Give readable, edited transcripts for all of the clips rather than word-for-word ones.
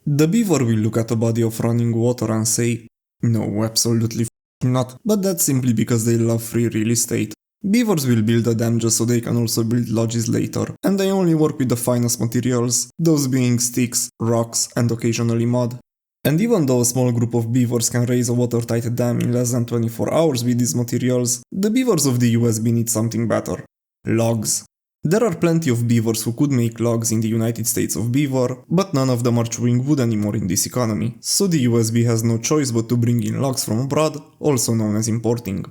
The beaver will look at a body of running water and say, "No, absolutely not," but that's simply because they love free real estate. Beavers will build a dam just so they can also build lodges later, and they only work with the finest materials, those being sticks, rocks, and occasionally mud. And even though a small group of beavers can raise a watertight dam in less than 24 hours with these materials, the beavers of the USB need something better. Logs. There are plenty of beavers who could make logs in the United States of Beaver, but none of them are chewing wood anymore in this economy, so the USB has no choice but to bring in logs from abroad, also known as importing.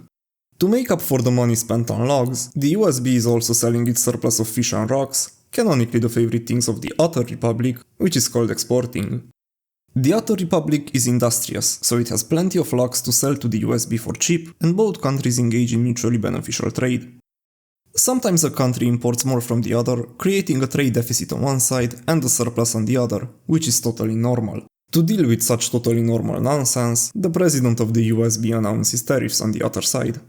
To make up for the money spent on logs, the USB is also selling its surplus of fish and rocks, canonically the favorite things of the Other Republic, which is called exporting. The Other Republic is industrious, so it has plenty of logs to sell to the USB for cheap, and both countries engage in mutually beneficial trade. Sometimes a country imports more from the other, creating a trade deficit on one side and a surplus on the other, which is totally normal. To deal with such totally normal nonsense, the president of the USB announces tariffs on the other side.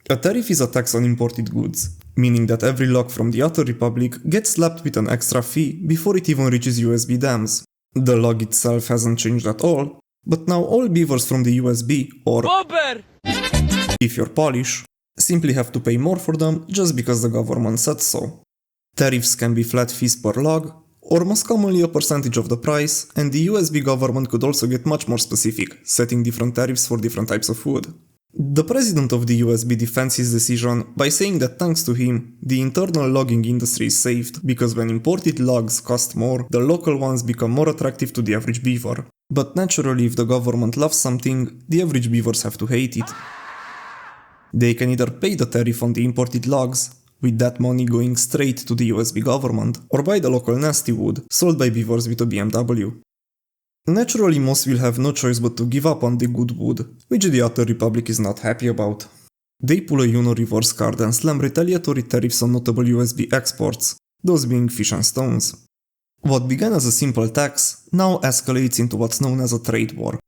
A tariff is a tax on imported goods, meaning that every log from the Other Republic gets slapped with an extra fee before it even reaches USB dams. The log itself hasn't changed at all, but now all beavers from the USB, or Bobber! If you're Polish, simply have to pay more for them just because the government said so. Tariffs can be flat fees per log, or most commonly a percentage of the price, and the USB government could also get much more specific, setting different tariffs for different types of food. The president of the USB defends his decision by saying that thanks to him, the internal logging industry is saved, because when imported logs cost more, the local ones become more attractive to the average beaver. But naturally, if the government loves something, the average beavers have to hate it. They can either pay the tariff on the imported logs, with that money going straight to the USB government, or buy the local nasty wood, sold by beavers with a BMW. Naturally, most will have no choice but to give up on the good wood, which the Other Republic is not happy about. They pull a reverse card and slam retaliatory tariffs on notable USB exports, those being fish and stones. What began as a simple tax now escalates into what's known as a trade war,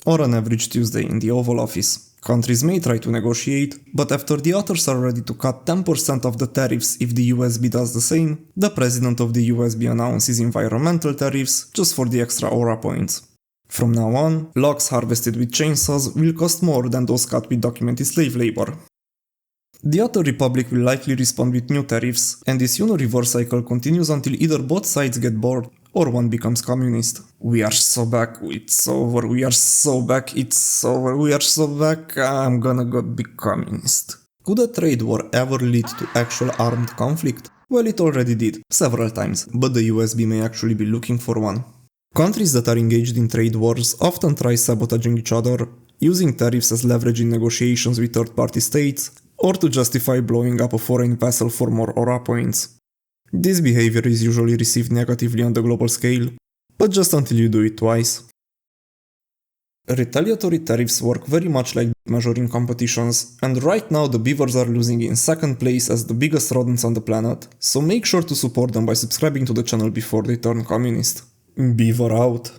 or an average Tuesday in the Oval Office. Countries may try to negotiate, but after the others are ready to cut 10% of the tariffs if the USB does the same, the president of the USB announces environmental tariffs just for the extra aura points. From now on, logs harvested with chainsaws will cost more than those cut with documented slave labor. The Other Republic will likely respond with new tariffs, and this reverse cycle continues until either both sides get bored or one becomes communist. We are so back, it's over, we are so back, it's over, we are so back, I'm gonna go be communist. Could a trade war ever lead to actual armed conflict? Well, it already did, several times, but the USB may actually be looking for one. Countries that are engaged in trade wars often try sabotaging each other, using tariffs as leverage in negotiations with third-party states, or to justify blowing up a foreign vessel for more aura points. This behavior is usually received negatively on the global scale, but just until you do it twice. Retaliatory tariffs work very much like measuring competitions, and right now the beavers are losing in second place as the biggest rodents on the planet, so make sure to support them by subscribing to the channel before they turn communist. Beaver out.